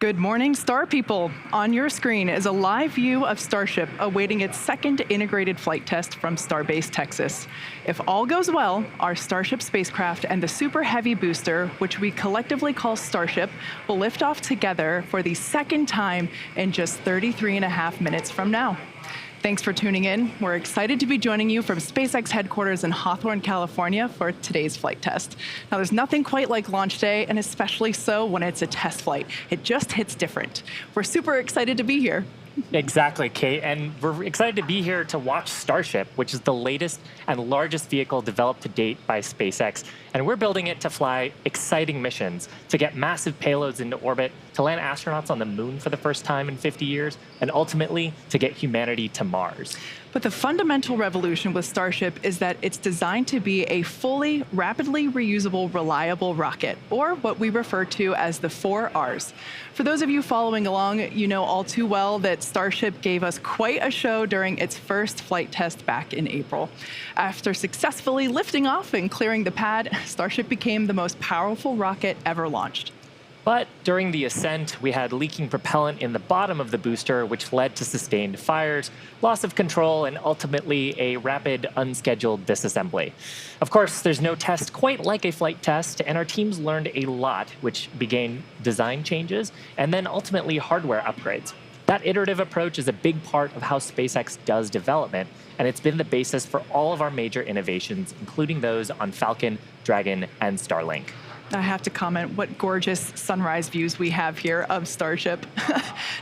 Good morning, Star People. On your screen is a live view of Starship awaiting its second integrated flight test from Starbase, Texas. If all goes well, our Starship spacecraft and the Super Heavy booster, which we collectively call Starship, will lift off together for the second time in just 33 and a half minutes from now. Thanks for tuning in. We're excited to be joining you from SpaceX headquarters in Hawthorne, California for today's flight test. Now, there's nothing quite like launch day, and especially so when it's a test flight. It just hits different. We're super excited to be here. Exactly, Kate. And we're excited to be here to watch Starship, which is the latest and largest vehicle developed to date by SpaceX. And we're building it to fly exciting missions, to get massive payloads into orbit, to land astronauts on the moon for the first time in 50 years, and ultimately to get humanity to Mars. But the fundamental revolution with Starship is that it's designed to be a fully, rapidly reusable, reliable rocket, or what we refer to as the 4Rs. For those of you following along, you know all too well that Starship gave us quite a show during its first flight test back in April. After successfully lifting off and clearing the pad, Starship became the most powerful rocket ever launched. But during the ascent, we had leaking propellant in the bottom of the booster, which led to sustained fires, loss of control, and ultimately a rapid, unscheduled disassembly. Of course, there's no test quite like a flight test, and our teams learned a lot, which began design changes and then ultimately hardware upgrades. That iterative approach is a big part of how SpaceX does development, and it's been the basis for all of our major innovations, including those on Falcon, Dragon, and Starlink. I have to comment what gorgeous sunrise views we have here of Starship.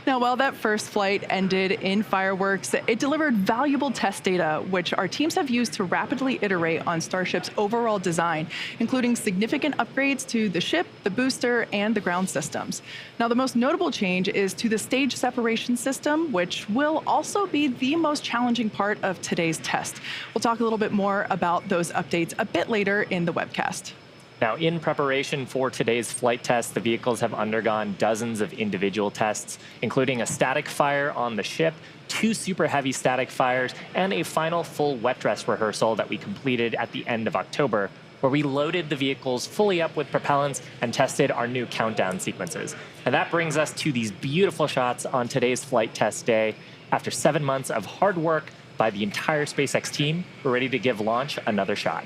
Now, while that first flight ended in fireworks, it delivered valuable test data, which our teams have used to rapidly iterate on Starship's overall design, including significant upgrades to the ship, the booster, and the ground systems. Now, the most notable change is to the stage separation system, which will also be the most challenging part of today's test. We'll talk a little bit more about those updates a bit later in the webcast. Now, in preparation for today's flight test, the vehicles have undergone dozens of individual tests, including a static fire on the ship, 2 super heavy static fires, and a final full wet dress rehearsal that we completed at the end of October, where we loaded the vehicles fully up with propellants and tested our new countdown sequences. And that brings us to these beautiful shots on today's flight test day. After 7 months of hard work by the entire SpaceX team, we're ready to give launch another shot.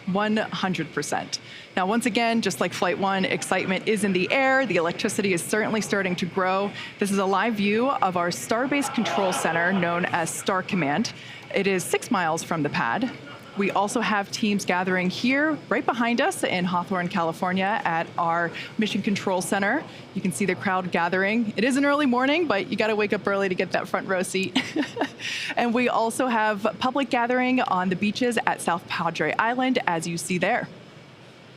100%. Now, once again, just like Flight 1, excitement is in the air. The electricity is certainly starting to grow. This is a live view of our Starbase Control Center known as Star Command. It is 6 miles from the pad. We also have teams gathering here right behind us in Hawthorne, California at our Mission Control Center. You can see the crowd gathering. It is an early morning, but you got to wake up early to get that front row seat. And we also have public gathering on the beaches at South Padre Island, as you see there.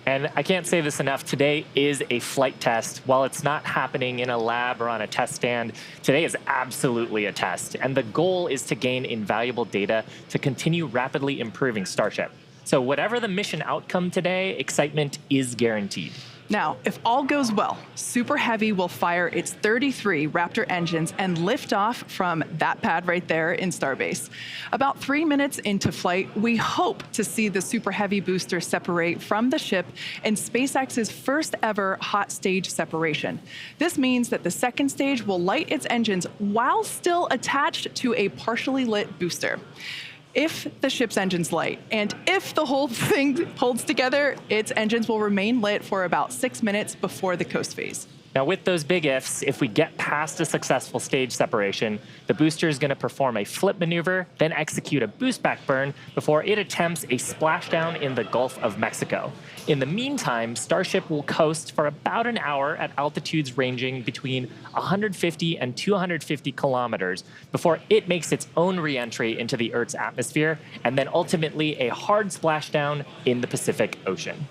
And I can't say this enough, today is a flight test. While it's not happening in a lab or on a test stand, today is absolutely a test. And the goal is to gain invaluable data to continue rapidly improving Starship. So whatever the mission outcome today, excitement is guaranteed. Now, if all goes well, Super Heavy will fire its 33 Raptor engines and lift off from that pad right there in Starbase. About 3 minutes into flight, we hope to see the Super Heavy booster separate from the ship in SpaceX's first ever hot stage separation. This means that the second stage will light its engines while still attached to a partially lit booster. If the ship's engine's light, and if the whole thing holds together, its engines will remain lit for about 6 minutes before the coast phase. Now, with those big ifs, if we get past a successful stage separation, the booster is going to perform a flip maneuver, then execute a boost back burn before it attempts a splashdown in the Gulf of Mexico. In the meantime, Starship will coast for about an hour at altitudes ranging between 150 and 250 kilometers before it makes its own re-entry into the Earth's atmosphere, and then ultimately a hard splashdown in the Pacific Ocean.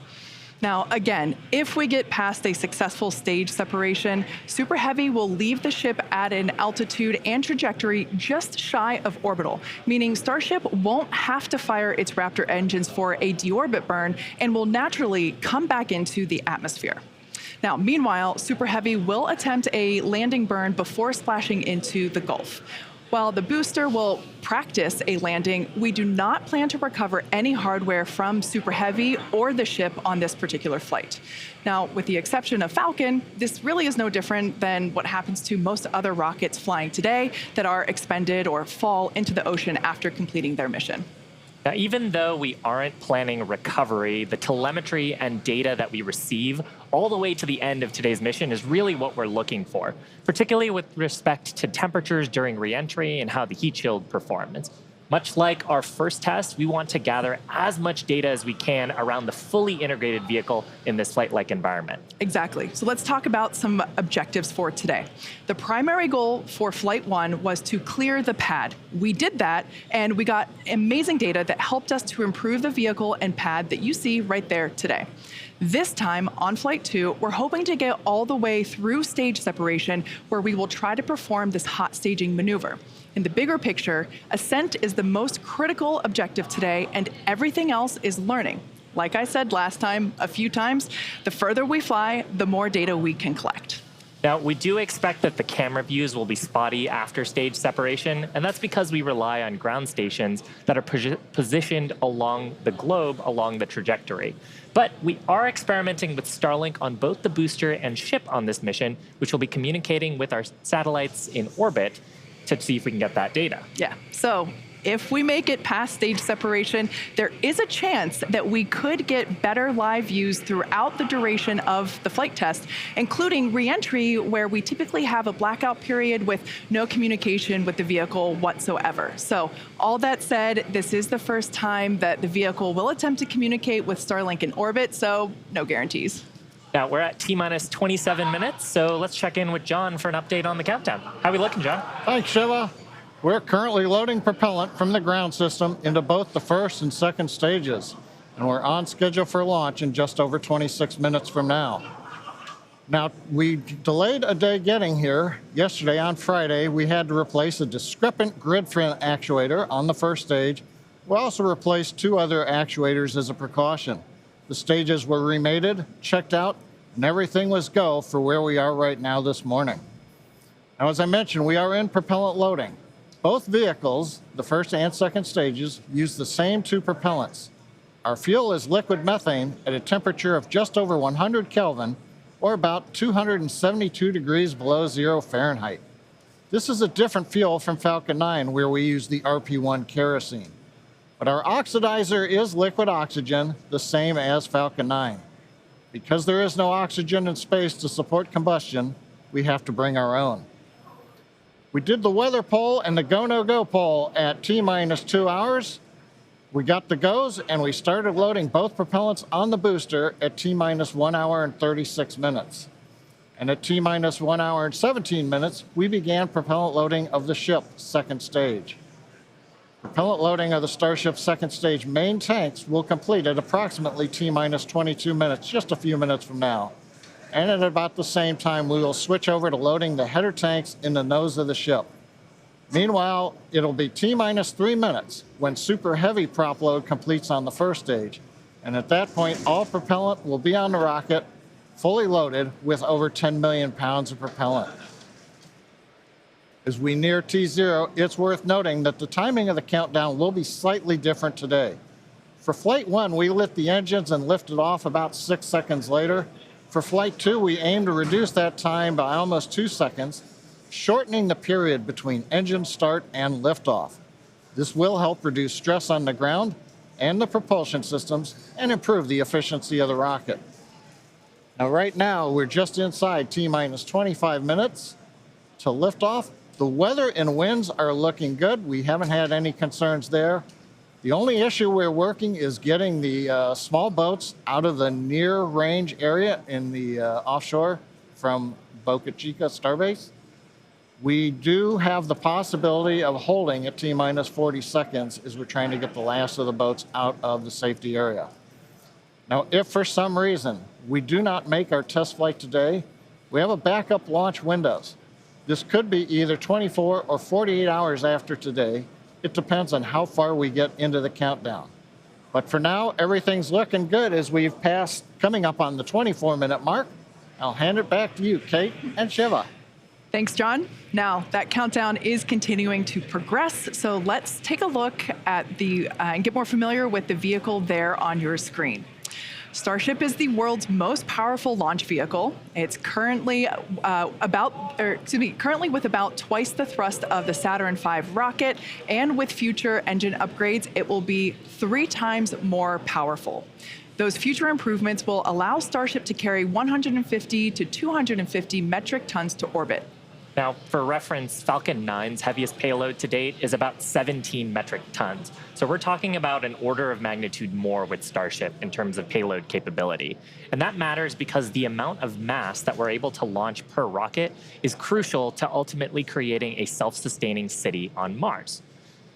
Now, again, if we get past a successful stage separation, Super Heavy will leave the ship at an altitude and trajectory just shy of orbital, meaning Starship won't have to fire its Raptor engines for a deorbit burn and will naturally come back into the atmosphere. Now, meanwhile, Super Heavy will attempt a landing burn before splashing into the Gulf. While the booster will practice a landing, we do not plan to recover any hardware from Super Heavy or the ship on this particular flight. Now, with the exception of Falcon, this really is no different than what happens to most other rockets flying today that are expended or fall into the ocean after completing their mission. Now, even though we aren't planning recovery, the telemetry and data that we receive all the way to the end of today's mission is really what we're looking for, particularly with respect to temperatures during reentry and how the heat shield performs. Much like our first test, we want to gather as much data as we can around the fully integrated vehicle in this flight-like environment. Exactly. So let's talk about some objectives for today. The primary goal for Flight 1 was to clear the pad. We did that, and we got amazing data that helped us to improve the vehicle and pad that you see right there today. This time, on Flight 2, we're hoping to get all the way through stage separation, where we will try to perform this hot staging maneuver. In the bigger picture, ascent is the most critical objective today, and everything else is learning. Like I said last time, a few times, the further we fly, the more data we can collect. Now, we do expect that the camera views will be spotty after stage separation, and that's because we rely on ground stations that are positioned along the globe along the trajectory. But we are experimenting with Starlink on both the booster and ship on this mission, which will be communicating with our satellites in orbit to see if we can get that data. Yeah, so if we make it past stage separation, there is a chance that we could get better live views throughout the duration of the flight test, including re-entry, where we typically have a blackout period with no communication with the vehicle whatsoever. So all that said, this is the first time that the vehicle will attempt to communicate with Starlink in orbit, so no guarantees. Now, we're at T-minus 27 minutes, so let's check in with John for an update on the countdown. How are we looking, John? Thanks, Shiva. We're currently loading propellant from the ground system into both the first and second stages, and we're on schedule for launch in just over 26 minutes from now. Now, we delayed a day getting here. Yesterday, on Friday, we had to replace a discrepant grid fin actuator on the first stage. We also replaced 2 other actuators as a precaution. The stages were remated, checked out, and everything was go for where we are right now this morning. Now, as I mentioned, we are in propellant loading. Both vehicles, the first and second stages, use the same 2 propellants. Our fuel is liquid methane at a temperature of just over 100 Kelvin, or about 272 degrees below 0 Fahrenheit. This is a different fuel from Falcon 9, where we use the RP1 kerosene. But our oxidizer is liquid oxygen, the same as Falcon 9. Because there is no oxygen in space to support combustion, we have to bring our own. We did the weather poll and the go-no-go poll at T-minus 2 hours. We got the goes, and we started loading both propellants on the booster at T-minus 1 hour and 36 minutes. And at T-minus 1 hour and 17 minutes, we began propellant loading of the ship, second stage. Propellant loading of the Starship second stage main tanks will complete at approximately T-minus 22 minutes, just a few minutes from now. And at about the same time, we will switch over to loading the header tanks in the nose of the ship. Meanwhile, it'll be T-minus 3 minutes when Super Heavy prop load completes on the first stage. And at that point, all propellant will be on the rocket, fully loaded with over 10 million pounds of propellant. As we near T0, it's worth noting that the timing of the countdown will be slightly different today. For Flight 1, we lit the engines and lifted off about 6 seconds later. For Flight 2, we aim to reduce that time by almost 2 seconds, shortening the period between engine start and liftoff. This will help reduce stress on the ground and the propulsion systems and improve the efficiency of the rocket. Now, right now, we're just inside T-minus 25 minutes to liftoff. The weather and winds are looking good. We haven't had any concerns there. The only issue we're working is getting the small boats out of the near range area in the offshore from Boca Chica Starbase. We do have the possibility of holding at T-minus 40 seconds as we're trying to get the last of the boats out of the safety area. Now, if for some reason we do not make our test flight today, we have a backup launch windows. This could be either 24 or 48 hours after today. It depends on how far we get into the countdown. But for now, everything's looking good as we've passed, coming up on the 24-minute mark. I'll hand it back to you, Kate and Shiva. Thanks, John. Now, that countdown is continuing to progress, so let's take a look at and get more familiar with the vehicle there on your screen. Starship is the world's most powerful launch vehicle. It's currently currently with about twice the thrust of the Saturn V rocket, and with future engine upgrades, it will be 3 times more powerful. Those future improvements will allow Starship to carry 150 to 250 metric tons to orbit. Now, for reference, Falcon 9's heaviest payload to date is about 17 metric tons. So we're talking about an order of magnitude more with Starship in terms of payload capability. And that matters because the amount of mass that we're able to launch per rocket is crucial to ultimately creating a self-sustaining city on Mars.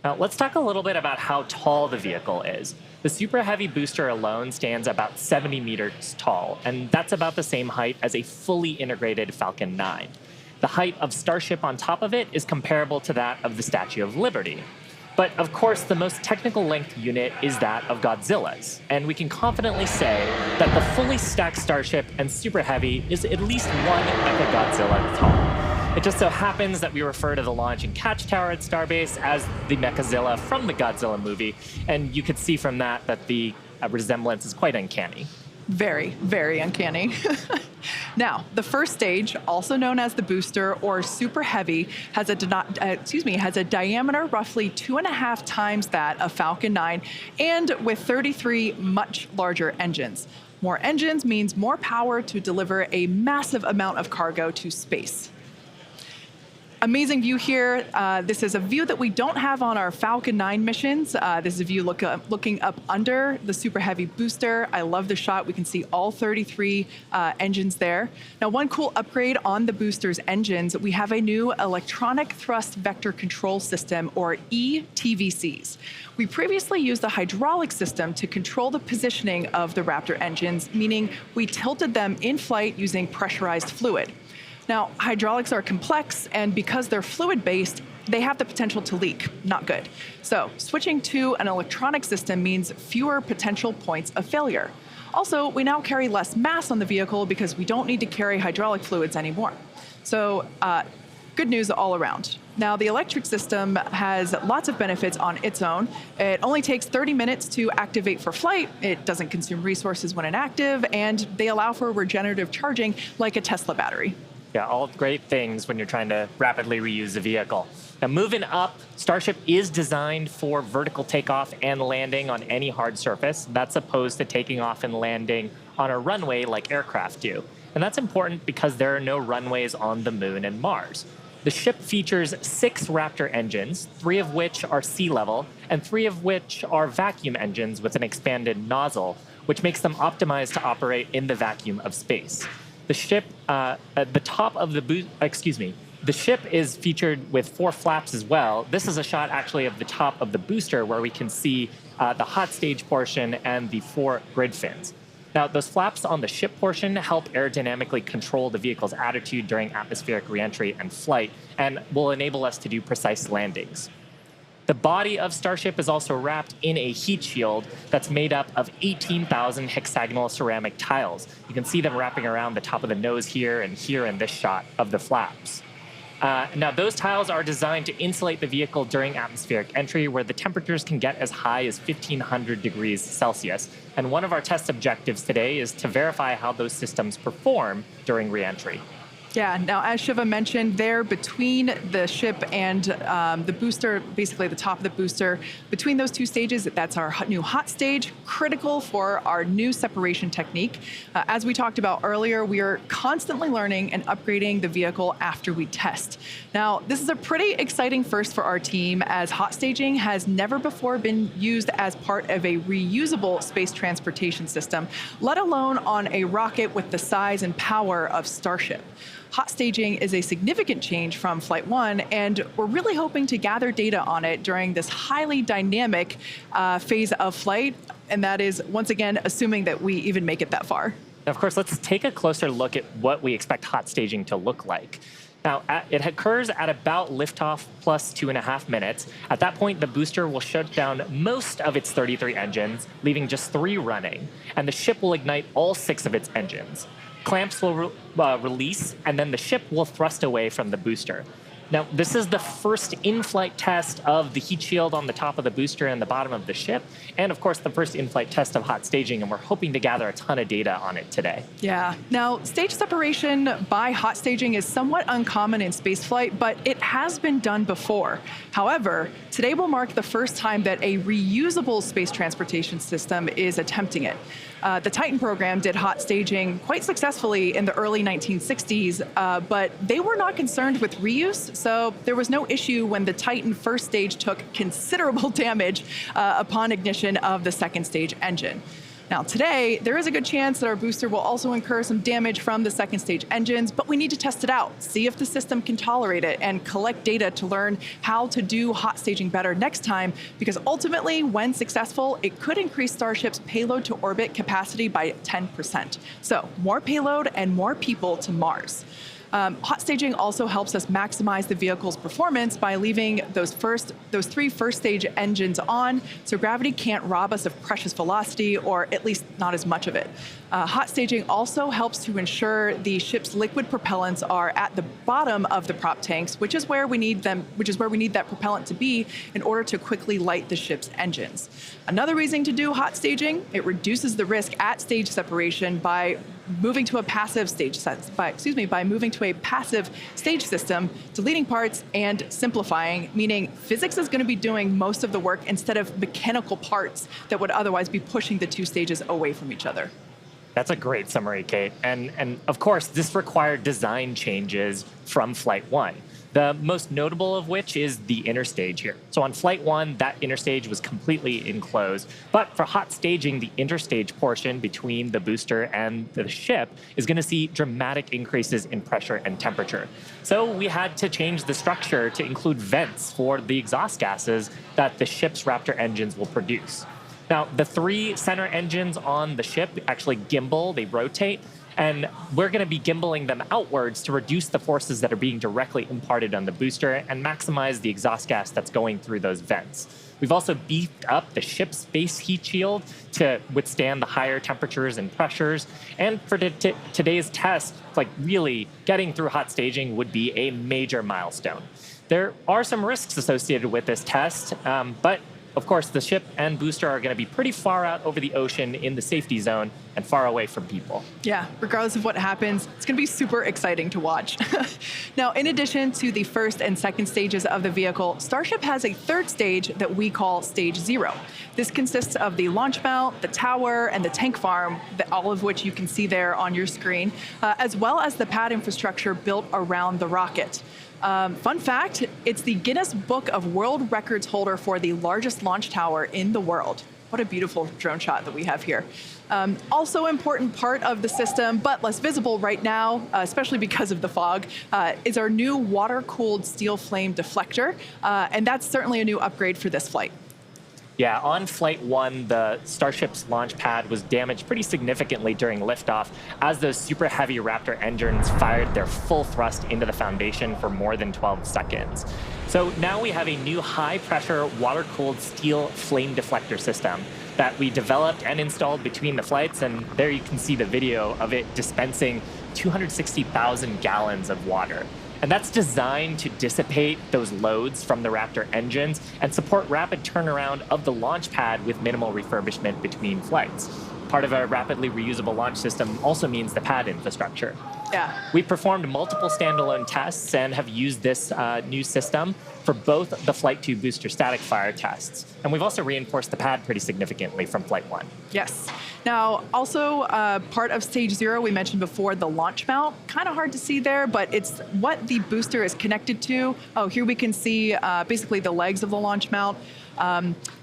Now, let's talk a little bit about how tall the vehicle is. The Super Heavy booster alone stands about 70 meters tall, and that's about the same height as a fully integrated Falcon 9. The height of Starship on top of it is comparable to that of the Statue of Liberty. But of course, the most technical length unit is that of Godzilla's, and we can confidently say that the fully stacked Starship and Super Heavy is at least 1 Mechagodzilla tall. It just so happens that we refer to the launch and catch tower at Starbase as the Mechazilla from the Godzilla movie, and you could see from that the resemblance is quite uncanny. Very, very uncanny. Now, the first stage, also known as the booster or Super Heavy, has a diameter roughly 2.5 times that of Falcon 9, and with 33 much larger engines. More engines means more power to deliver a massive amount of cargo to space. Amazing view here. This is a view that we don't have on our Falcon 9 missions. This is a view looking up under the Super Heavy booster. I love the shot. We can see all 33 engines there. Now, one cool upgrade on the booster's engines, we have a new electronic thrust vector control system, or ETVCs. We previously used the hydraulic system to control the positioning of the Raptor engines, meaning we tilted them in flight using pressurized fluid. Now, hydraulics are complex, and because they're fluid-based, they have the potential to leak. Not good. So, switching to an electronic system means fewer potential points of failure. Also, we now carry less mass on the vehicle because we don't need to carry hydraulic fluids anymore. So, good news all around. Now, the electric system has lots of benefits on its own. It only takes 30 minutes to activate for flight. It doesn't consume resources when inactive, and they allow for regenerative charging like a Tesla battery. Yeah, all great things when you're trying to rapidly reuse a vehicle. Now, moving up, Starship is designed for vertical takeoff and landing on any hard surface. That's opposed to taking off and landing on a runway like aircraft do. And that's important because there are no runways on the Moon and Mars. The ship features 6 Raptor engines, 3 of which are sea level, and 3 of which are vacuum engines with an expanded nozzle, which makes them optimized to operate in the vacuum of space. The ship, at the top of the ship is featured with 4 flaps as well. This is a shot actually of the top of the booster where we can see the hot stage portion and the 4 grid fins. Now, those flaps on the ship portion help aerodynamically control the vehicle's attitude during atmospheric reentry and flight, and will enable us to do precise landings. The body of Starship is also wrapped in a heat shield that's made up of 18,000 hexagonal ceramic tiles. You can see them wrapping around the top of the nose here and here in this shot of the flaps. Now, those tiles are designed to insulate the vehicle during atmospheric entry, where the temperatures can get as high as 1,500 degrees Celsius. And one of our test objectives today is to verify how those systems perform during reentry. Yeah, now as Shiva mentioned, there between the ship and the booster, basically the top of the booster, between those 2 stages, that's our new hot stage, critical for our new separation technique. As we talked about earlier, we are constantly learning and upgrading the vehicle after we test. Now, this is a pretty exciting first for our team, as hot staging has never before been used as part of a reusable space transportation system, let alone on a rocket with the size and power of Starship. Hot staging is a significant change from Flight 1, and we're really hoping to gather data on it during this highly dynamic phase of flight, and that is, once again, assuming that we even make it that far. Now, of course, let's take a closer look at what we expect hot staging to look like. Now, it occurs at about liftoff plus 2.5 minutes. At that point, the booster will shut down most of its 33 engines, leaving just 3 running, and the ship will ignite all 6 of its engines. clamps will release, and then the ship will thrust away from the booster. Now, this is the first in-flight test of the heat shield on the top of the booster and the bottom of the ship, and of course, the first in-flight test of hot staging, and we're hoping to gather a ton of data on it today. Yeah. Now, stage separation by hot staging is somewhat uncommon in spaceflight, but it has been done before. However, today will mark the first time that a reusable space transportation system is attempting it. The Titan program did hot staging quite successfully in the early 1960s, but they were not concerned with reuse, so there was no issue when the Titan first stage took considerable damage upon ignition of the second stage engine. Now today, there is a good chance that our booster will also incur some damage from the second stage engines, but we need to test it out, see if the system can tolerate it, and collect data to learn how to do hot staging better next time, because ultimately, when successful, it could increase Starship's payload to orbit capacity by 10%. So more payload and more people to Mars. Hot staging also helps us maximize the vehicle's performance by leaving those three first stage engines on, so gravity can't rob us of precious velocity, or at least not as much of it. Hot staging also helps to ensure the ship's liquid propellants are at the bottom of the prop tanks, which is where we need that propellant to be in order to quickly light the ship's engines. Another reason to do hot staging, it reduces the risk at stage separation by moving to a passive stage system, deleting parts and simplifying, meaning physics is going to be doing most of the work instead of mechanical parts that would otherwise be pushing the two stages away from each other. That's a great summary, Kate. And of course, this required design changes from Flight 1. The most notable of which is the interstage here. So on Flight 1, that interstage was completely enclosed. But for hot staging, the interstage portion between the booster and the ship is going to see dramatic increases in pressure and temperature. So we had to change the structure to include vents for the exhaust gases that the ship's Raptor engines will produce. Now, the three center engines on the ship actually gimbal, they rotate, and we're going to be gimbaling them outwards to reduce the forces that are being directly imparted on the booster and maximize the exhaust gas that's going through those vents. We've also beefed up the ship's base heat shield to withstand the higher temperatures and pressures. And for today's test, like really getting through hot staging would be a major milestone. There are some risks associated with this test, but of course, the ship and booster are going to be pretty far out over the ocean in the safety zone and far away from people. Yeah, regardless of what happens, it's going to be super exciting to watch. Now, in addition to the first and second stages of the vehicle, Starship has a third stage that we call Stage 0. This consists of the launch mount, the tower, and the tank farm, all of which you can see there on your screen, as well as the pad infrastructure built around the rocket. Fun fact, it's the Guinness Book of World Records holder for the largest launch tower in the world. What a beautiful drone shot that we have here. Also important part of the system, but less visible right now, especially because of the fog, is our new water-cooled steel flame deflector, and that's certainly a new upgrade for this flight. Yeah, on Flight 1, the Starship's launch pad was damaged pretty significantly during liftoff as those super heavy Raptor engines fired their full thrust into the foundation for more than 12 seconds. So now we have a new high-pressure, water-cooled steel flame deflector system that we developed and installed between the flights, and there you can see the video of it dispensing 260,000 gallons of water. And that's designed to dissipate those loads from the Raptor engines and support rapid turnaround of the launch pad with minimal refurbishment between flights. Part of a rapidly reusable launch system also means the pad infrastructure. Yeah. We performed multiple standalone tests and have used this new system for both the Flight 2 booster static fire tests. And we've also reinforced the pad pretty significantly from Flight 1. Yes. Now, also part of Stage 0, we mentioned before, the launch mount. Kind of hard to see there, but it's what the booster is connected to. Oh, here we can see basically the legs of the launch mount.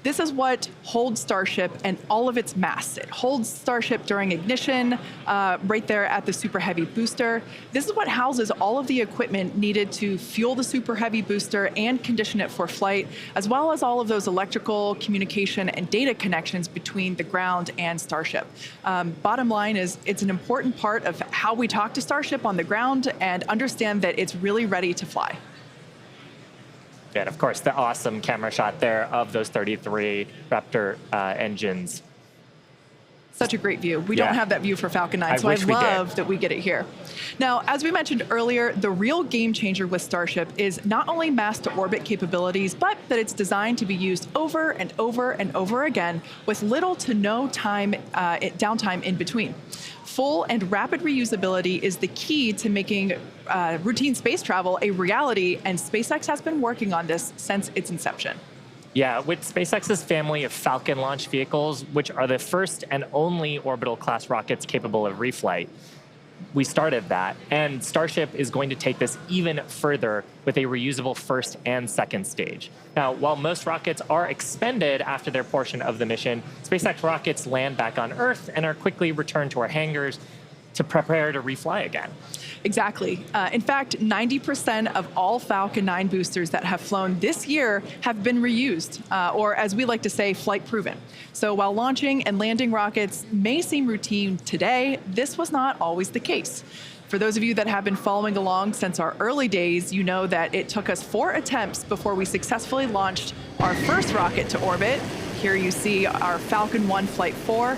This is what holds Starship and all of its mass. It holds Starship during ignition, right there at the Super Heavy booster. This is what houses all of the equipment needed to fuel the Super Heavy booster and condition it for flight, as well as all of those electrical, communication, and data connections between the ground and Starship. Bottom line is, it's an important part of how we talk to Starship on the ground and understand that it's really ready to fly. And of course, the awesome camera shot there of those 33 Raptor engines. Such a great view. We Yeah. don't have that view for Falcon 9, so I wish we did. love that we get it here. Now, as we mentioned earlier, the real game changer with Starship is not only mass to orbit capabilities, but that it's designed to be used over and over and over again with little to no downtime in between. Full and rapid reusability is the key to making routine space travel a reality, and SpaceX has been working on this since its inception. Yeah, with SpaceX's family of Falcon launch vehicles, which are the first and only orbital class rockets capable of reflight, we started that. And Starship is going to take this even further with a reusable first and second stage. Now, while most rockets are expended after their portion of the mission, SpaceX rockets land back on Earth and are quickly returned to our hangars to prepare to refly again. Exactly. In fact, 90% of all Falcon 9 boosters that have flown this year have been reused, or as we like to say, flight proven. So while launching and landing rockets may seem routine today, this was not always the case. For those of you that have been following along since our early days, you know that it took us 4 attempts before we successfully launched our first rocket to orbit. Here you see our Falcon 1 Flight 4.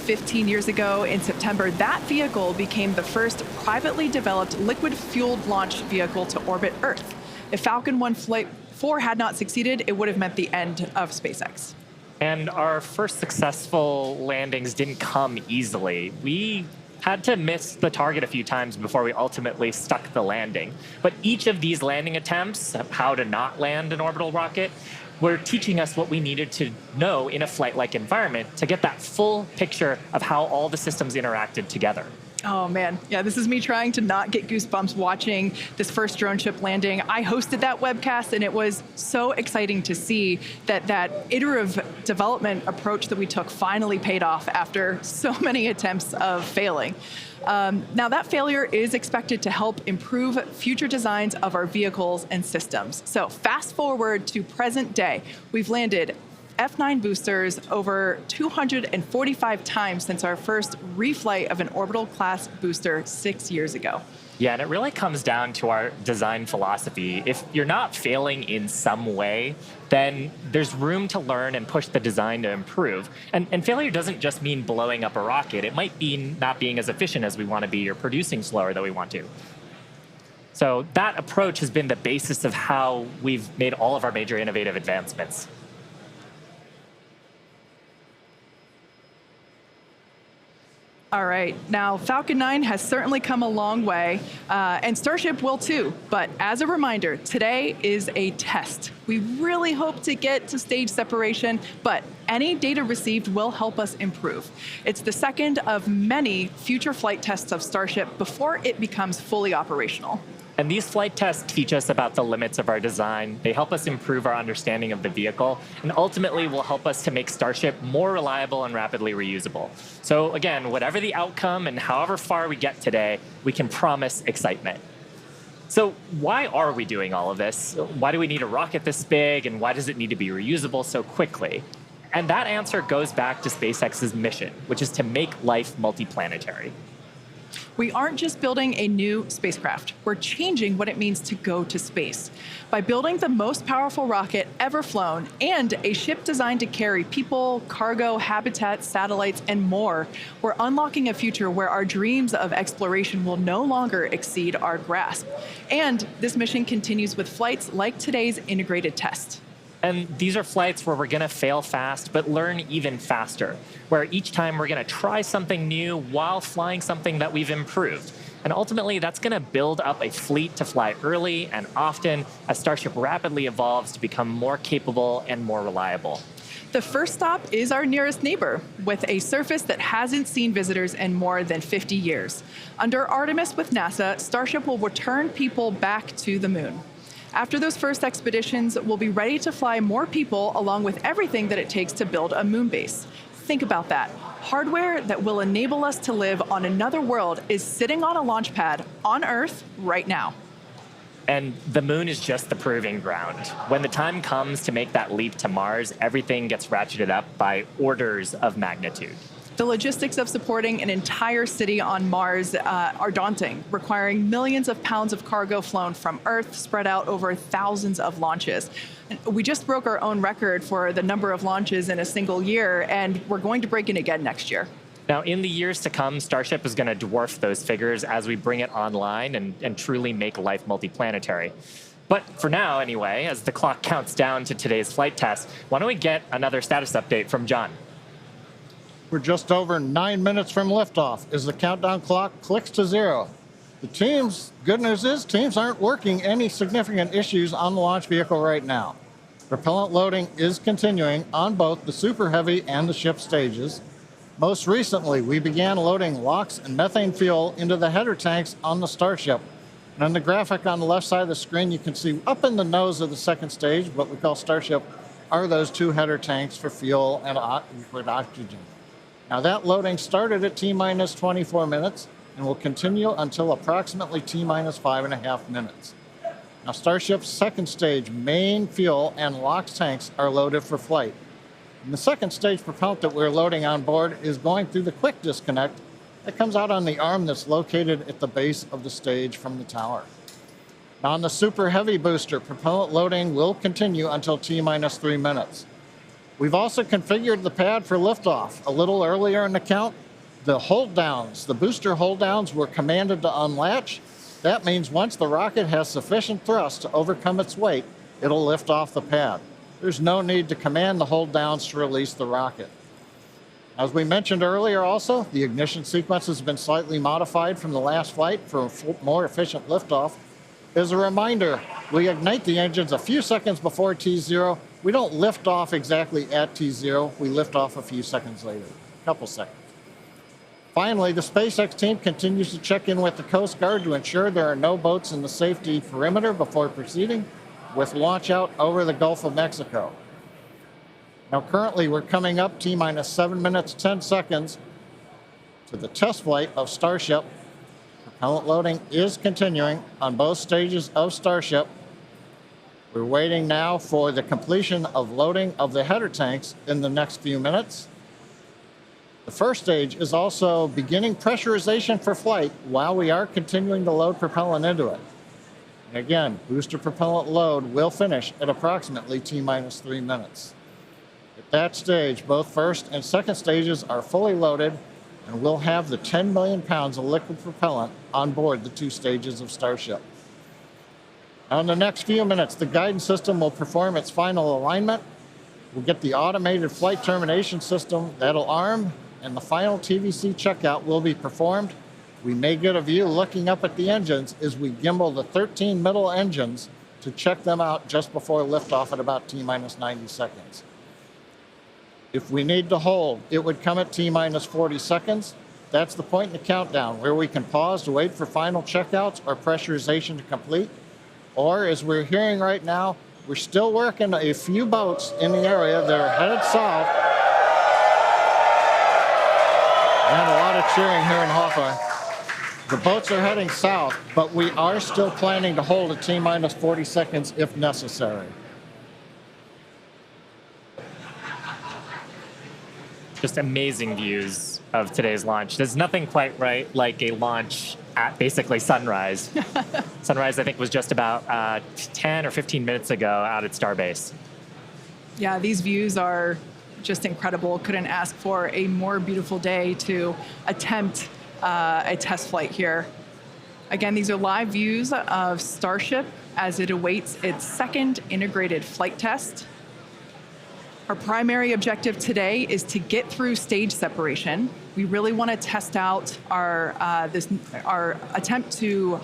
15 years ago in September, that vehicle became the first privately developed liquid-fueled launch vehicle to orbit Earth. If Falcon 1 Flight 4 had not succeeded, it would have meant the end of SpaceX. And our first successful landings didn't come easily. We had to miss the target a few times before we ultimately stuck the landing. But each of these landing attempts, how to not land an orbital rocket, were teaching us what we needed to know in a flight-like environment to get that full picture of how all the systems interacted together. Oh man, yeah, this is me trying to not get goosebumps watching this first drone ship landing. I hosted that webcast, and it was so exciting to see that iterative development approach that we took finally paid off after so many attempts of failing. Now that failure is expected to help improve future designs of our vehicles and systems. So fast forward to present day, we've landed F9 boosters over 245 times since our first reflight of an orbital class booster 6 years ago. Yeah, and it really comes down to our design philosophy. If you're not failing in some way, then there's room to learn and push the design to improve. And failure doesn't just mean blowing up a rocket. It might be not being as efficient as we want to be or producing slower than we want to. So that approach has been the basis of how we've made all of our major innovative advancements. All right, now Falcon 9 has certainly come a long way, and Starship will too. But as a reminder, today is a test. We really hope to get to stage separation, but any data received will help us improve. It's the second of many future flight tests of Starship before it becomes fully operational. And these flight tests teach us about the limits of our design. They help us improve our understanding of the vehicle, and ultimately will help us to make Starship more reliable and rapidly reusable. So again, whatever the outcome and however far we get today, we can promise excitement. So why are we doing all of this? Why do we need a rocket this big, and why does it need to be reusable so quickly? And that answer goes back to SpaceX's mission, which is to make life multiplanetary. We aren't just building a new spacecraft, we're changing what it means to go to space. By building the most powerful rocket ever flown and a ship designed to carry people, cargo, habitats, satellites, and more, we're unlocking a future where our dreams of exploration will no longer exceed our grasp. And this mission continues with flights like today's integrated test. And these are flights where we're going to fail fast, but learn even faster, where each time we're going to try something new while flying something that we've improved. And ultimately, that's going to build up a fleet to fly early and often as Starship rapidly evolves to become more capable and more reliable. The first stop is our nearest neighbor, with a surface that hasn't seen visitors in more than 50 years. Under Artemis with NASA, Starship will return people back to the moon. After those first expeditions, we'll be ready to fly more people along with everything that it takes to build a moon base. Think about that. Hardware that will enable us to live on another world is sitting on a launch pad on Earth right now. And the moon is just the proving ground. When the time comes to make that leap to Mars, everything gets ratcheted up by orders of magnitude. The logistics of supporting an entire city on Mars are daunting, requiring millions of pounds of cargo flown from Earth, spread out over thousands of launches. We just broke our own record for the number of launches in a single year, and we're going to break it again next year. Now, in the years to come, Starship is going to dwarf those figures as we bring it online and truly make life multiplanetary. But for now, anyway, as the clock counts down to today's flight test, why don't we get another status update from John? We're just over 9 minutes from liftoff as the countdown clock clicks to 0. Good news is teams aren't working any significant issues on the launch vehicle right now. Propellant loading is continuing on both the Super Heavy and the ship stages. Most recently, we began loading LOX and methane fuel into the header tanks on the Starship. And on the graphic on the left side of the screen, you can see up in the nose of the second stage, what we call Starship, are those 2 header tanks for fuel and liquid oxygen. Now that loading started at T-minus 24 minutes and will continue until approximately T-minus 5.5 minutes. Now Starship's second stage main fuel and LOX tanks are loaded for flight. And the second stage propellant that we're loading on board is going through the quick disconnect that comes out on the arm that's located at the base of the stage from the tower. Now on the Super Heavy booster, propellant loading will continue until T-minus 3 minutes. We've also configured the pad for liftoff. A little earlier in the count, the booster hold downs were commanded to unlatch. That means once the rocket has sufficient thrust to overcome its weight, it'll lift off the pad. There's no need to command the hold downs to release the rocket. As we mentioned earlier also, the ignition sequence has been slightly modified from the last flight for a more efficient liftoff. As a reminder, we ignite the engines a few seconds before T0. We don't lift off exactly at T0. We lift off a few seconds later, a couple seconds. Finally, the SpaceX team continues to check in with the Coast Guard to ensure there are no boats in the safety perimeter before proceeding with launch out over the Gulf of Mexico. Now, currently, we're coming up T-minus 7 minutes, 10 seconds to the test flight of Starship. Propellant loading is continuing on both stages of Starship. We're waiting now for the completion of loading of the header tanks in the next few minutes. The first stage is also beginning pressurization for flight while we are continuing to load propellant into it. And again, booster propellant load will finish at approximately T-minus 3 minutes. At that stage, both first and second stages are fully loaded, and we'll have the 10 million pounds of liquid propellant on board the 2 stages of Starship. Now, in the next few minutes, the guidance system will perform its final alignment. We'll get the automated flight termination system that'll arm, and the final TVC checkout will be performed. We may get a view looking up at the engines as we gimbal the 13 middle engines to check them out just before liftoff at about T-minus 90 seconds. If we need to hold, it would come at T-minus 40 seconds. That's the point in the countdown where we can pause to wait for final checkouts or pressurization to complete. Or, as we're hearing right now, we're still working a few boats in the area that are headed south. And a lot of cheering here in Hawthorne. The boats are heading south, but we are still planning to hold at T-minus 40 seconds if necessary. Just amazing views of today's launch. There's nothing quite like a launch at basically sunrise. Sunrise, I think, was just about 10 or 15 minutes ago out at Starbase. Yeah, these views are just incredible. Couldn't ask for a more beautiful day to attempt a test flight here. Again, these are live views of Starship as it awaits its second integrated flight test. Our primary objective today is to get through stage separation. We really want to test out our attempt to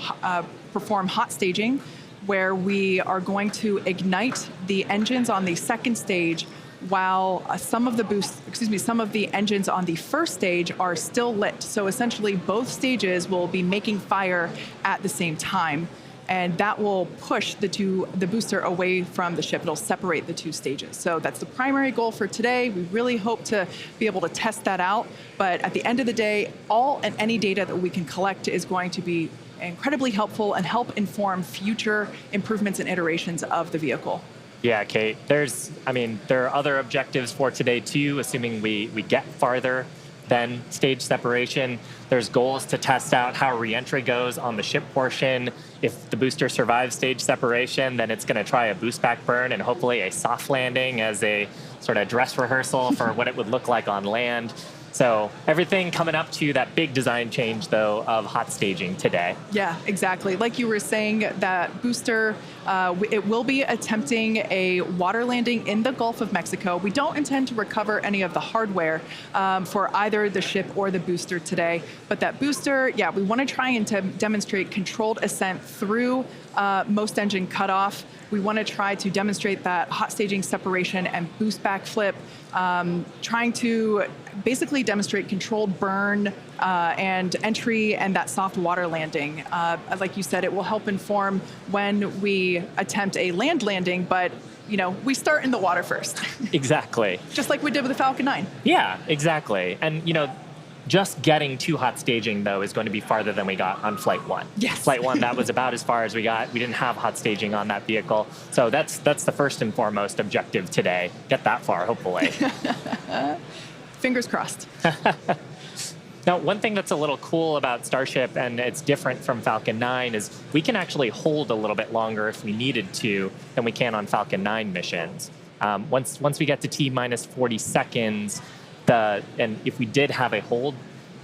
perform hot staging, where we are going to ignite the engines on the second stage while some of the engines on the first stage are still lit. So essentially both stages will be making fire at the same time, and that will push the booster away from the ship. It'll separate the 2 stages. So that's the primary goal for today. We really hope to be able to test that out, but at the end of the day, all and any data that we can collect is going to be incredibly helpful and help inform future improvements and iterations of the vehicle. Yeah, Kate, there are other objectives for today too, assuming we get farther than stage separation. There's goals to test out how reentry goes on the ship portion. If the booster survives stage separation, then it's going to try a boost back burn and hopefully a soft landing as a sort of dress rehearsal for what it would look like on land. So everything coming up to that big design change, though, of hot staging today. Yeah, exactly. Like you were saying, that booster, it will be attempting a water landing in the Gulf of Mexico. We don't intend to recover any of the hardware for either the ship or the booster today. But that booster, yeah, we want to try and demonstrate controlled ascent through most engine cutoff. We want to try to demonstrate that hot staging separation and boost backflip, trying to basically demonstrate controlled burn and entry and that soft water landing. Like you said, it will help inform when we attempt a land landing, but we start in the water first. Exactly. Just like we did with the Falcon 9. Yeah, exactly. And, just getting to hot staging, though, is going to be farther than we got on Flight 1. Yes. Flight 1, that was about as far as we got. We didn't have hot staging on that vehicle. So that's the first and foremost objective today. Get that far, hopefully. Fingers crossed. Now, one thing that's a little cool about Starship, and it's different from Falcon 9, is we can actually hold a little bit longer if we needed to than we can on Falcon 9 missions. Once we get to T-minus 40 seconds, and if we did have a hold,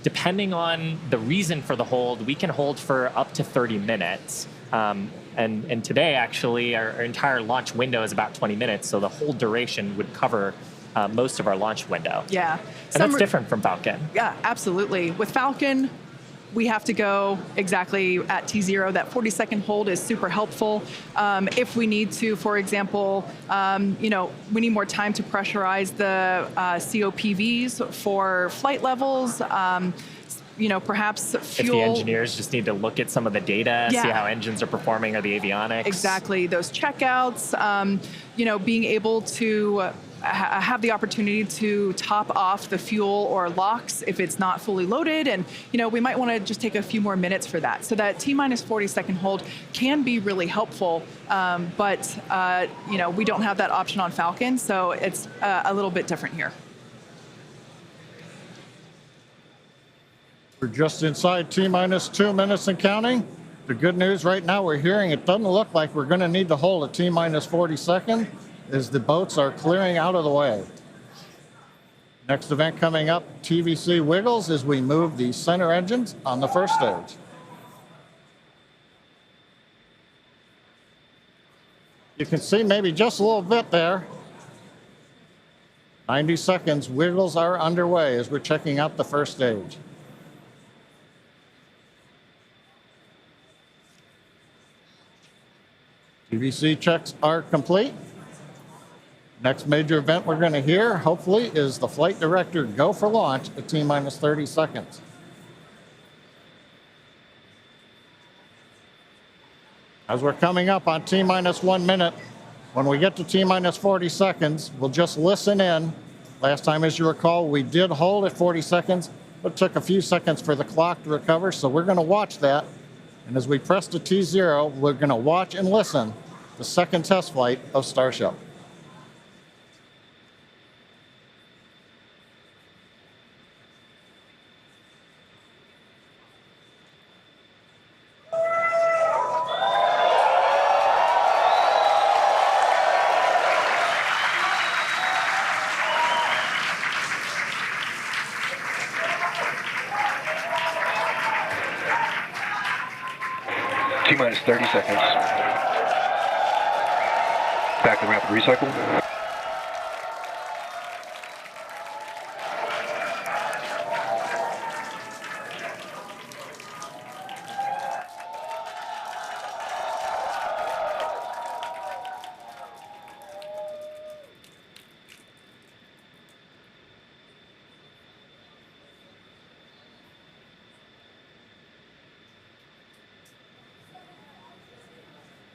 depending on the reason for the hold, we can hold for up to 30 minutes. And today, actually, our entire launch window is about 20 minutes, so the hold duration would cover most of our launch window. Yeah. And that's different from Falcon. Yeah, absolutely. With Falcon, we have to go exactly at T0. That 40-second hold is super helpful. If we need to, for example, we need more time to pressurize the COPVs for flight levels. Perhaps fuel. If the engineers just need to look at some of the data, see how engines are performing, or the avionics. Exactly. Those checkouts, being able to have the opportunity to top off the fuel or LOX if it's not fully loaded. And, we might want to just take a few more minutes for that. So that T-minus 40-second hold can be really helpful. But we don't have that option on Falcon. So it's a little bit different here. We're just inside T-minus 2 minutes and counting. The good news right now we're hearing it doesn't look like we're going to need to hold a T-minus 40 second as the boats are clearing out of the way. Next event coming up, TVC wiggles as we move the center engines on the first stage. You can see maybe just a little bit there. 90 seconds, wiggles are underway as we're checking out the first stage. TVC checks are complete. Next major event we're going to hear, hopefully, is the flight director go for launch at T-minus 30 seconds. As we're coming up on T-minus 1 minute, when we get to T-minus 40 seconds, we'll just listen in. Last time, as you recall, we did hold at 40 seconds, but it took a few seconds for the clock to recover, so we're going to watch that. And as we press to T0, we're going to watch and listen the second test flight of Starship. T-minus 30 seconds. Back to rapid recycle.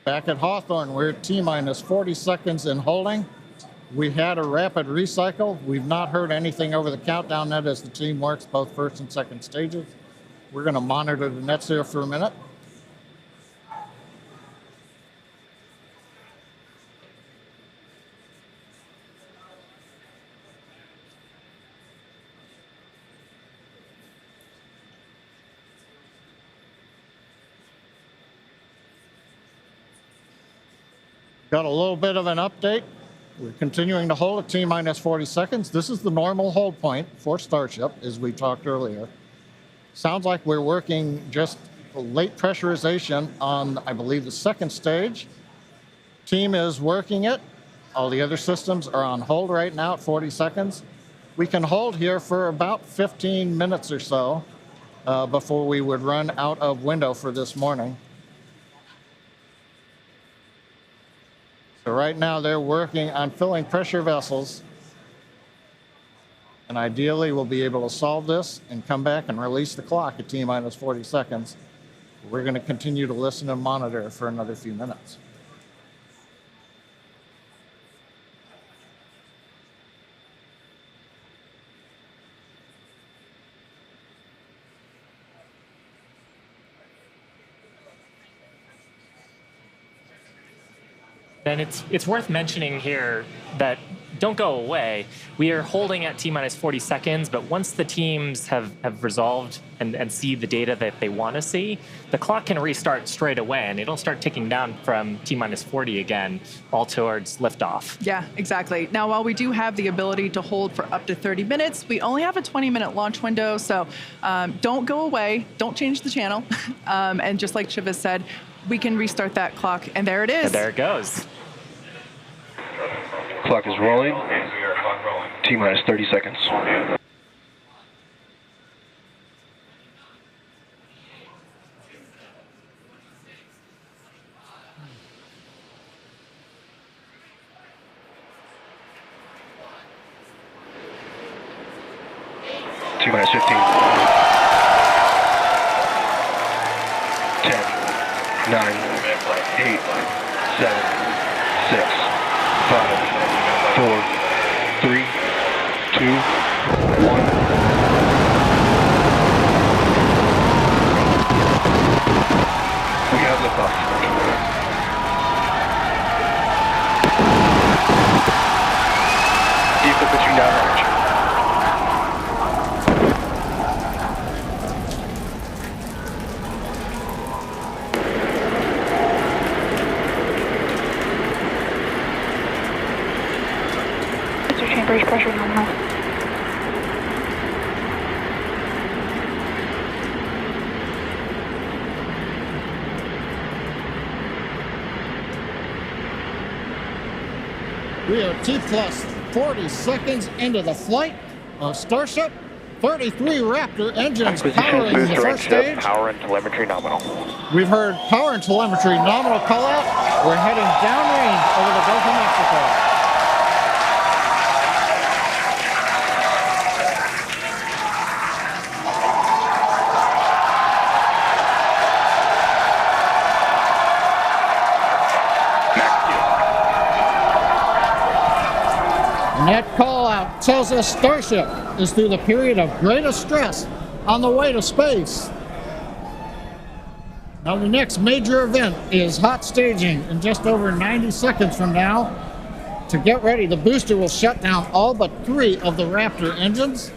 Back at Hawthorne, we're at T-minus 40 seconds in holding. We had a rapid recycle. We've not heard anything over the countdown net as the team works both first and second stages. We're going to monitor the nets here for a minute. Got a little bit of an update. We're continuing to hold at T-minus 40 seconds. This is the normal hold point for Starship, as we talked earlier. Sounds like we're working just late pressurization on, I believe, the second stage. Team is working it. All the other systems are on hold right now at 40 seconds. We can hold here for about 15 minutes or so before we would run out of window for this morning. So right now they're working on filling pressure vessels. And ideally we'll be able to solve this and come back and release the clock at T-minus 40 seconds. We're going to continue to listen and monitor for another few minutes. And it's worth mentioning here that don't go away. We are holding at T-minus 40 seconds, but once the teams have resolved and see the data that they want to see, the clock can restart straight away, and it'll start ticking down from T-minus 40 again, all towards liftoff. Yeah, exactly. Now, while we do have the ability to hold for up to 30 minutes, we only have a 20-minute launch window, so don't go away, don't change the channel. And just like Shiva said, we can restart that clock, and there it is. And there it goes. Clock is rolling. T-minus 30 seconds. T-minus 15. 10, 9, 8, 7, 6, 5, 4, 3, 2, 1. We have liftoff. Vehicle pitching downrange. Chambers pressure nominal. We are T-plus 40 seconds into the flight of Starship. 33 Raptor engines powering the first stage. Power and telemetry nominal. We've heard power and telemetry nominal call out. We're heading downrange over the Gulf of Mexico. And that call out tells us Starship is through the period of greatest stress on the way to space. Now the next major event is hot staging in just over 90 seconds from now. To get ready, the booster will shut down all but 3 of the Raptor engines.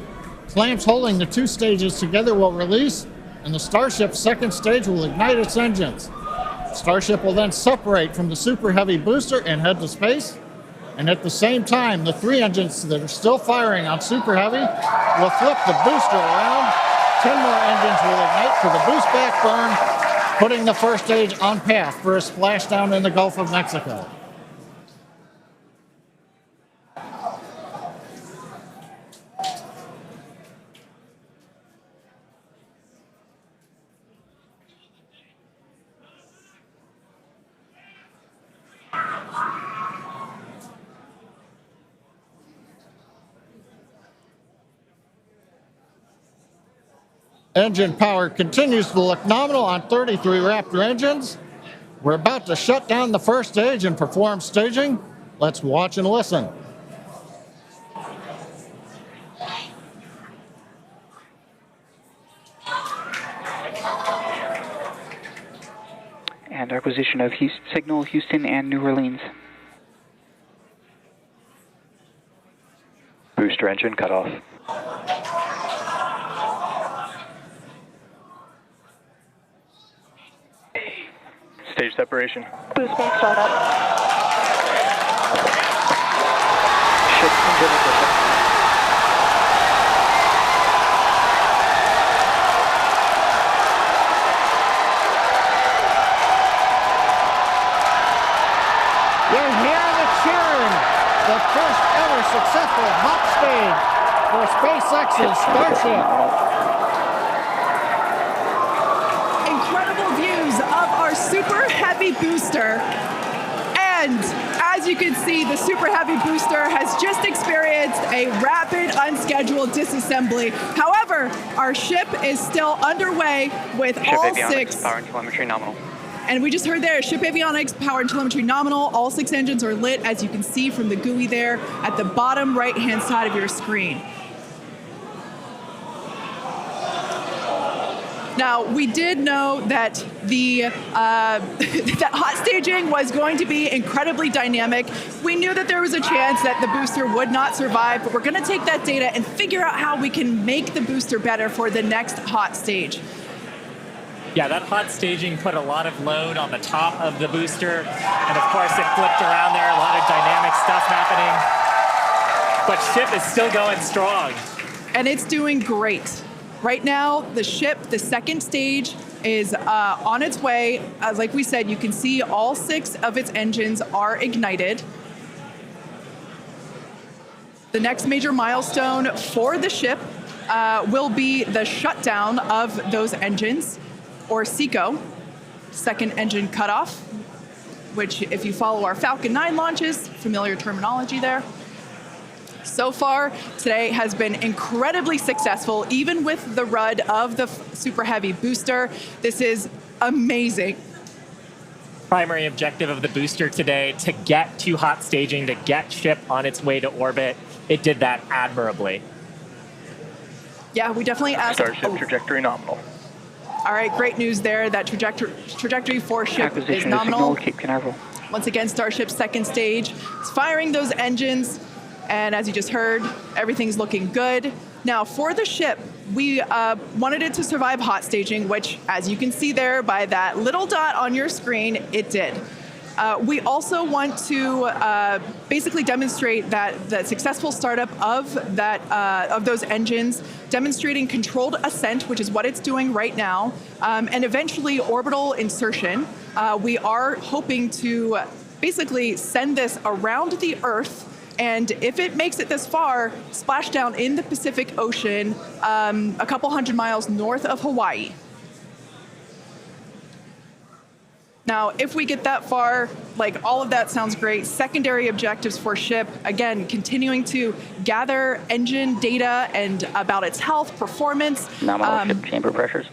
Clamps holding the 2 stages together will release, and the Starship's second stage will ignite its engines. Starship will then separate from the Super Heavy booster and head to space. And at the same time, the 3 engines that are still firing on Super Heavy will flip the booster around. 10 more engines will ignite for the boost back burn, putting the first stage on path for a splashdown in the Gulf of Mexico. Engine power continues to look nominal on 33 Raptor engines. We're about to shut down the first stage and perform staging. Let's watch and listen. And acquisition of signal Houston and New Orleans. Booster engine cut off. Stage separation. Boost back startup. Starship internal pressure. You're hearing the cheering. The first ever successful hot stage for SpaceX's Starship. Incredible views of our Super Heavy booster. And as you can see, the Super Heavy booster has just experienced a rapid, unscheduled disassembly. However, our ship is still underway with Ship all avionics, six. power and telemetry nominal. And we just heard there, ship avionics, power and telemetry nominal. All 6 engines are lit, as you can see from the GUI there at the bottom right-hand side of your screen. Now, we did know that the that hot staging was going to be incredibly dynamic. We knew that there was a chance that the booster would not survive, but we're going to take that data and figure out how we can make the booster better for the next hot stage. Yeah, that hot staging put a lot of load on the top of the booster, and of course it flipped around there, a lot of dynamic stuff happening. But ship is still going strong. And it's doing great. Right now, the ship, the second stage, is on its way. Like we said, you can see all 6 of its engines are ignited. The next major milestone for the ship will be the shutdown of those engines, or SECO, second engine cutoff, which if you follow our Falcon 9 launches, familiar terminology there. So far, today has been incredibly successful, even with the RUD of the Super Heavy booster. This is amazing. Primary objective of the booster today, to get to hot staging, to get ship on its way to orbit. It did that admirably. Yeah, we definitely asked. Starship trajectory nominal. All right, great news there. That trajectory for ship is Acquisition of nominal. signal, Cape Canaveral. Once again, Starship's second stage is firing those engines. And as you just heard, everything's looking good. Now, for the ship, we wanted it to survive hot staging, which, as you can see there by that little dot on your screen, it did. We also want to basically demonstrate that the successful startup of those engines, demonstrating controlled ascent, which is what it's doing right now, and eventually orbital insertion. We are hoping to basically send this around the Earth, and if it makes it this far, splash down in the Pacific Ocean, a couple hundred miles north of Hawaii. Now, if we get that far, like all of that sounds great. Secondary objectives for ship, again, continuing to gather engine data and about its health, performance. Nominal ship chamber pressures.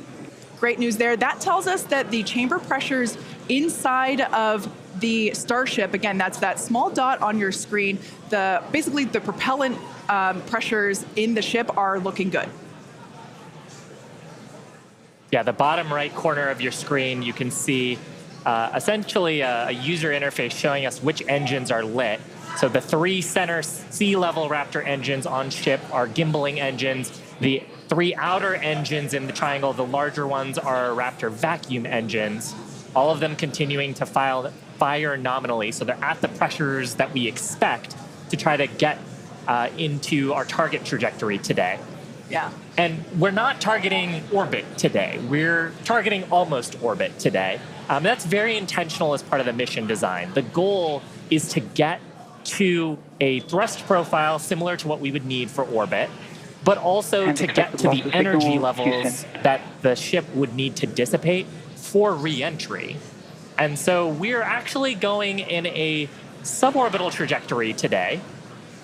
Great news there. That tells us that the chamber pressures inside of the Starship, again, that's that small dot on your screen, basically the propellant pressures in the ship are looking good. Yeah, the bottom right corner of your screen, you can see essentially a user interface showing us which engines are lit. So the 3 center sea level Raptor engines on ship are gimbaling engines. The 3 outer engines in the triangle, the larger ones, are Raptor vacuum engines. All of them continuing to fire nominally. So they're at the pressures that we expect to try to get into our target trajectory today. Yeah. And we're not targeting orbit today. We're targeting almost orbit today. That's very intentional as part of the mission design. The goal is to get to a thrust profile similar to what we would need for orbit, but also And to get to the expected energy signal, levels Houston. that the ship would need to dissipate for re-entry. And so we're actually going in a suborbital trajectory today,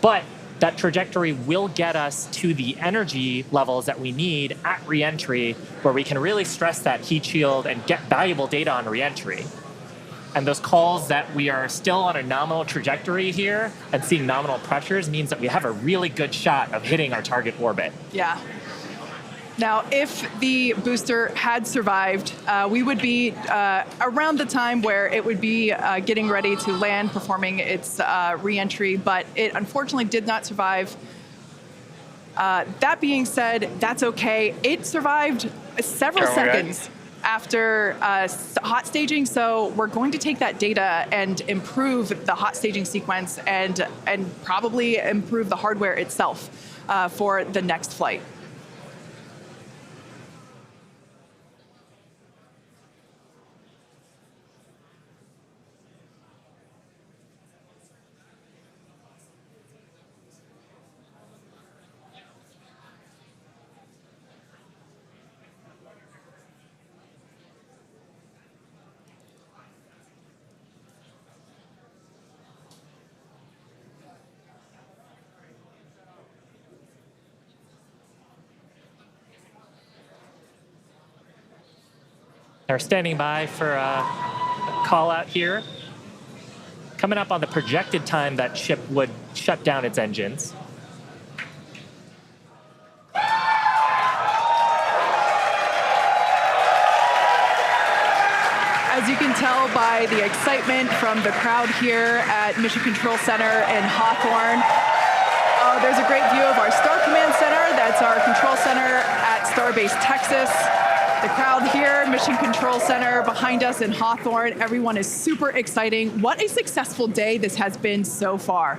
but that trajectory will get us to the energy levels that we need at re-entry, where we can really stress that heat shield and get valuable data on re-entry. And those calls that we are still on a nominal trajectory here and seeing nominal pressures means that we have a really good shot of hitting our target orbit. Yeah. Now, if the booster had survived, we would be around the time where it would be getting ready to land, performing its re-entry, but it unfortunately did not survive. That being said, that's okay. It survived several Terminal seconds after hot staging. So we're going to take that data and improve the hot staging sequence and probably improve the hardware itself for the next flight. They're standing by for a call out here. Coming up on the projected time that ship would shut down its engines. As you can tell by the excitement from the crowd here at Mission Control Center in Hawthorne, there's a great view of our Star Command Center. That's our control center at Starbase, Texas. The crowd here, Mission Control Center behind us in Hawthorne. Everyone is super exciting. What a successful day this has been so far.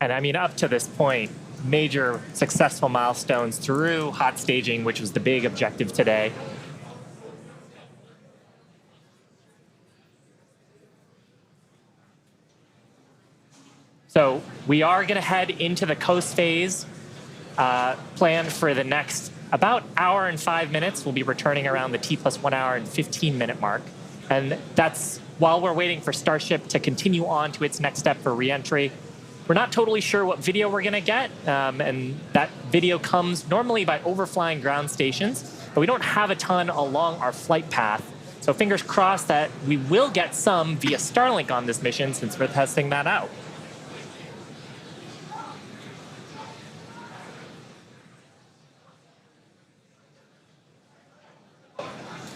And I mean, up to this point, major successful milestones through hot staging, which was the big objective today. So we are going to head into the coast phase, planned for the next about hour and 5 minutes. We'll be returning around the T+1 hour and 15-minute mark. And that's while we're waiting for Starship to continue on to its next step for reentry. We're not totally sure what video we're going to get, and that video comes normally by overflying ground stations, but we don't have a ton along our flight path. So fingers crossed that we will get some via Starlink on this mission since we're testing that out.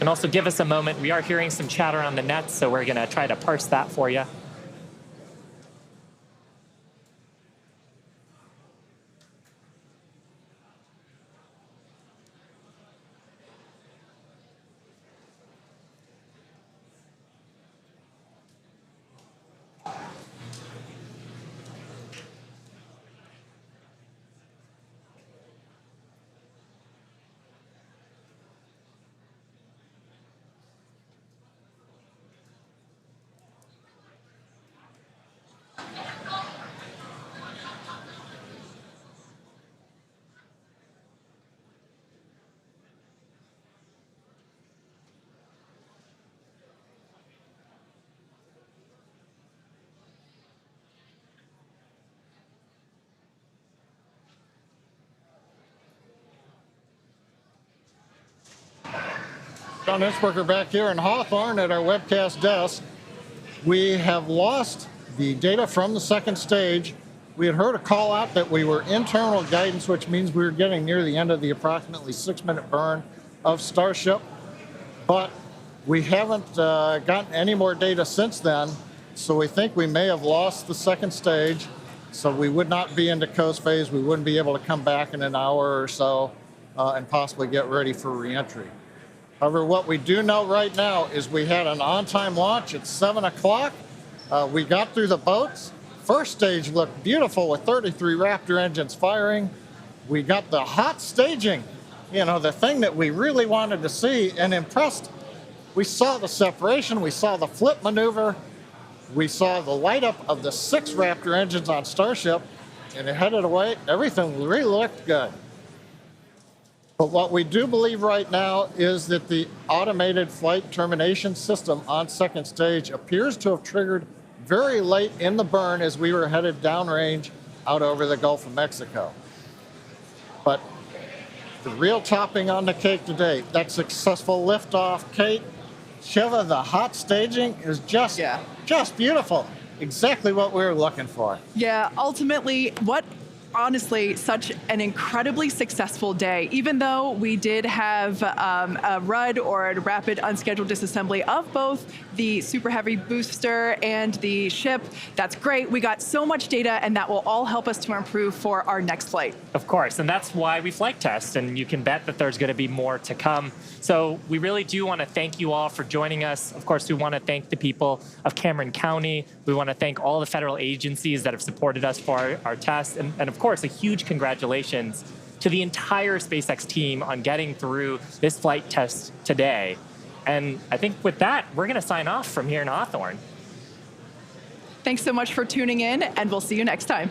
And also give us a moment. We are hearing some chatter on the net, so we're going to try to parse that for you. John Innsbrucker back here in Hawthorne at our webcast desk. We have lost the data from the second stage. We had heard a call out that we were internal guidance, which means we were getting near the end of the approximately 6-minute burn of Starship. But we haven't gotten any more data since then, so we think we may have lost the second stage. So we would not be into coast phase. We wouldn't be able to come back in an hour or so and possibly get ready for reentry. However, what we do know right now is we had an on-time launch at 7 o'clock. We got through the boats. First stage looked beautiful with 33 Raptor engines firing. We got the hot staging, you know, the thing that we really wanted to see and impressed. We saw the separation. We saw the flip maneuver. We saw the light up of the 6 Raptor engines on Starship, and it headed away. Everything really looked good. But what we do believe right now is that the automated flight termination system on second stage appears to have triggered very late in the burn as we were headed downrange out over the Gulf of Mexico. But the real topping on the cake today, that successful liftoff, Kate, Shiva, the hot staging is just beautiful. Exactly what we were looking for. Yeah, ultimately, what honestly such an incredibly successful day. Even though we did have a RUD, or a rapid unscheduled disassembly, of both the Super Heavy booster and the ship, that's great. We got so much data, and that will all help us to improve for our next flight. Of course, and that's why we flight test, and you can bet that there's going to be more to come. So we really do want to thank you all for joining us. Of course, we want to thank the people of Cameron County. We want to thank all the federal agencies that have supported us for our test. And of course, a huge congratulations to the entire SpaceX team on getting through this flight test today. And I think with that, we're going to sign off from here in Hawthorne. Thanks so much for tuning in, and we'll see you next time.